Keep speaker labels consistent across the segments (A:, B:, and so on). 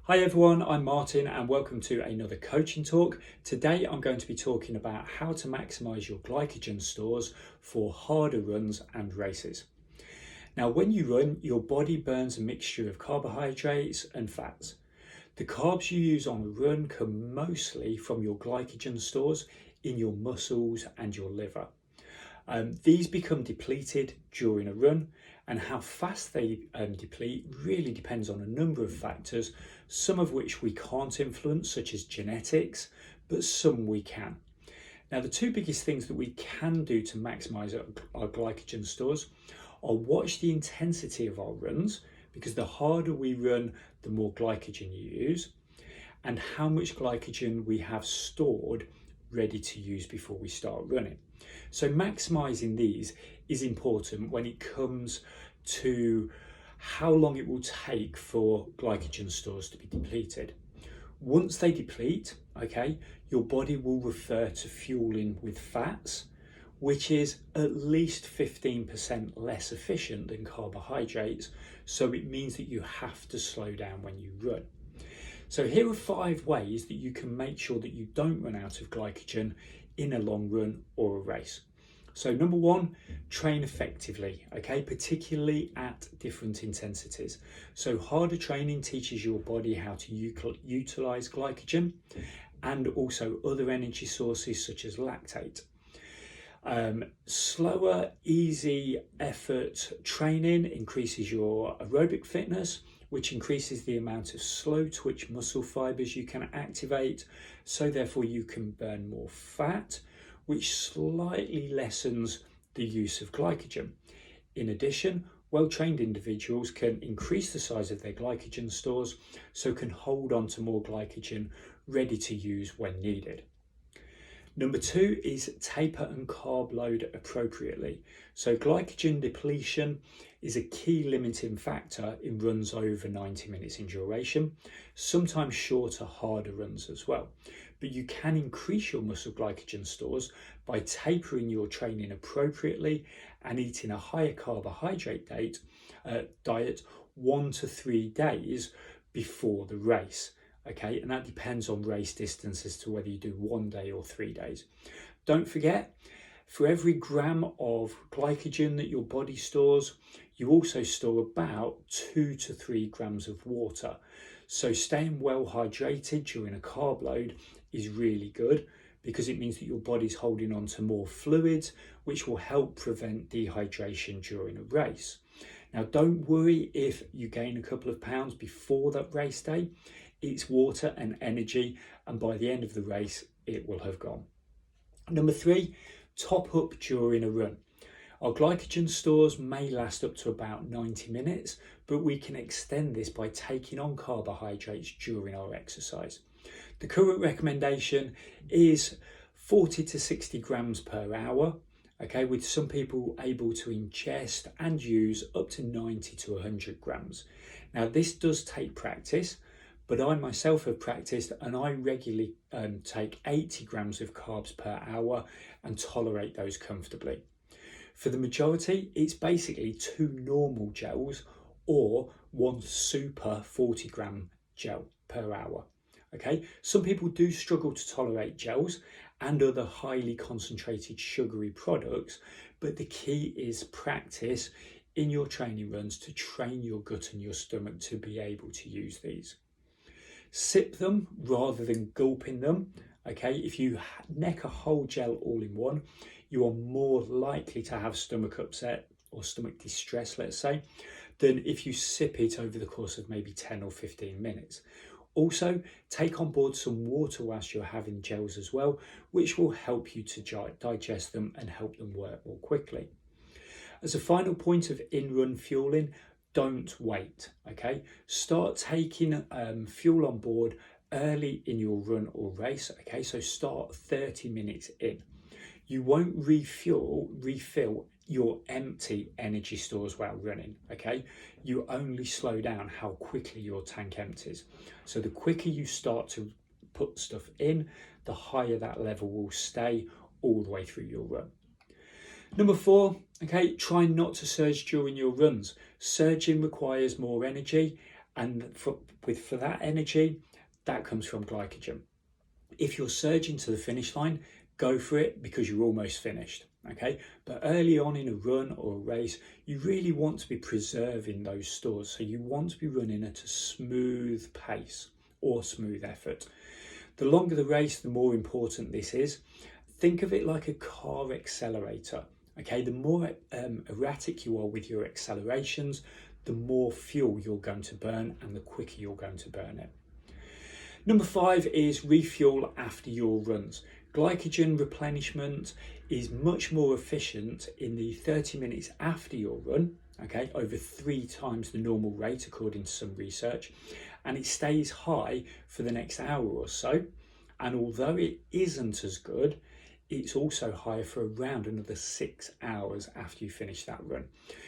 A: Hi everyone, I'm Martin and welcome to another coaching talk. Today I'm going to be talking about how to maximise your glycogen stores for harder runs and races. Now when you run, your body burns a mixture of carbohydrates and fats. The carbs you use on a run come mostly from your glycogen stores in your muscles and your liver. These become depleted during a run, and how fast they deplete really depends on a number of factors, some of which we can't influence, such as genetics, but some we can. Now, the two biggest things that we can do to maximise our glycogen stores are watch the intensity of our runs, because the harder we run, the more glycogen you use, and how much glycogen we have stored ready to use before we start running. So maximising these is important when it comes to how long it will take for glycogen stores to be depleted. Once they deplete, your body will refer to fueling with fats, which is at least 15% less efficient than carbohydrates. So it means that you have to slow down when you run. So here are 5 ways that you can make sure that you don't run out of glycogen in a long run or a race. So number 1, train effectively, particularly at different intensities. So harder training teaches your body how to utilize glycogen and also other energy sources such as lactate. Slower, easy effort training increases your aerobic fitness, which increases the amount of slow twitch muscle fibers you can activate, so therefore you can burn more fat, which slightly lessens the use of glycogen. In addition, well-trained individuals can increase the size of their glycogen stores, so can hold on to more glycogen ready to use when needed. Number 2 is taper and carb load appropriately. So glycogen depletion is a key limiting factor in runs over 90 minutes in duration, sometimes shorter, harder runs as well. But you can increase your muscle glycogen stores by tapering your training appropriately and eating a higher carbohydrate diet 1 to 3 days before the race. And that depends on race distance as to whether you do 1 day or 3 days. Don't forget, for every gram of glycogen that your body stores, you also store about 2 to 3 grams of water. So staying well hydrated during a carb load is really good, because it means that your body's holding on to more fluids, which will help prevent dehydration during a race. Now, don't worry if you gain a couple of pounds before that race day. It's water and energy, and by the end of the race, it will have gone. Number 3, top up during a run. Our glycogen stores may last up to about 90 minutes, but we can extend this by taking on carbohydrates during our exercise. The current recommendation is 40 to 60 grams per hour, with some people able to ingest and use up to 90 to 100 grams. Now, this does take practice, but I myself have practiced and I regularly take 80 grams of carbs per hour and tolerate those comfortably. For the majority, it's basically 2 normal gels or 1 super 40 gram gel per hour. Some people do struggle to tolerate gels and other highly concentrated sugary products, but the key is practice in your training runs to train your gut and your stomach to be able to use these. Sip them rather than gulping them. If you neck a whole gel all in one, you are more likely to have stomach upset or stomach distress, let's say, than if you sip it over the course of maybe 10 or 15 minutes. Also, take on board some water whilst you're having gels as well, which will help you to digest them and help them work more quickly. As a final point of in-run fueling, don't wait, Start taking fuel on board early in your run or race, So start 30 minutes in. You won't refill your empty energy stores while running, You only slow down how quickly your tank empties. So the quicker you start to put stuff in, the higher that level will stay all the way through your run. Number 4, try not to surge during your runs. Surging requires more energy And for that energy, that comes from glycogen. If you're surging to the finish line, go for it because you're almost finished. Okay, but early on in a run or a race, you really want to be preserving those stores. So you want to be running at a smooth pace or smooth effort. The longer the race, the more important this is. Think of it like a car accelerator. Okay, the more erratic you are with your accelerations, the more fuel you're going to burn and the quicker you're going to burn it. Number 5 is refuel after your runs. Glycogen replenishment is much more efficient in the 30 minutes after your run, okay, over 3 times the normal rate according to some research, and it stays high for the next hour or so. And although it isn't as good, it's also higher for around another 6 hours after you finish that run.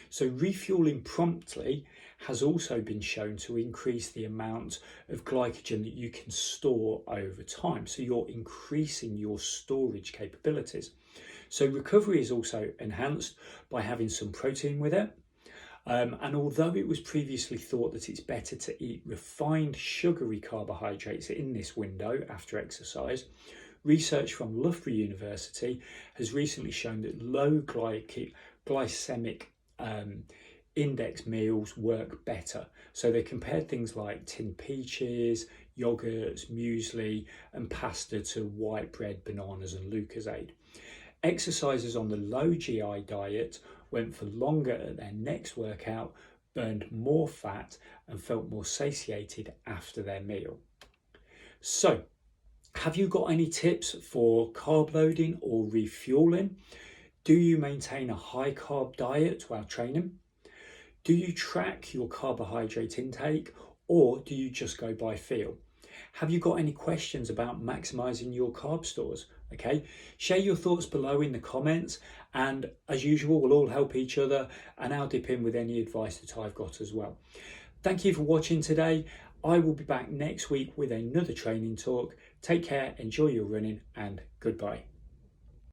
A: So refueling promptly has also been shown to increase the amount of glycogen that you can store over time. So you're increasing your storage capabilities. So recovery is also enhanced by having some protein with it. And although it was previously thought that it's better to eat refined sugary carbohydrates in this window after exercise, research from Loughborough University has recently shown that low glycemic index meals work better. So they compared things like tinned peaches, yogurts, muesli and pasta to white bread, bananas and Lucozade. Exercisers on the low GI diet went for longer at their next workout, burned more fat and felt more satiated after their meal. So, have you got any tips for carb loading or refueling? Do you maintain a high carb diet while training? Do you track your carbohydrate intake or do you just go by feel? Have you got any questions about maximising your carb stores? Okay, share your thoughts below in the comments, and as usual, we'll all help each other and I'll dip in with any advice that I've got as well. Thank you for watching today. I will be back next week with another training talk. Take care, enjoy your running, and goodbye.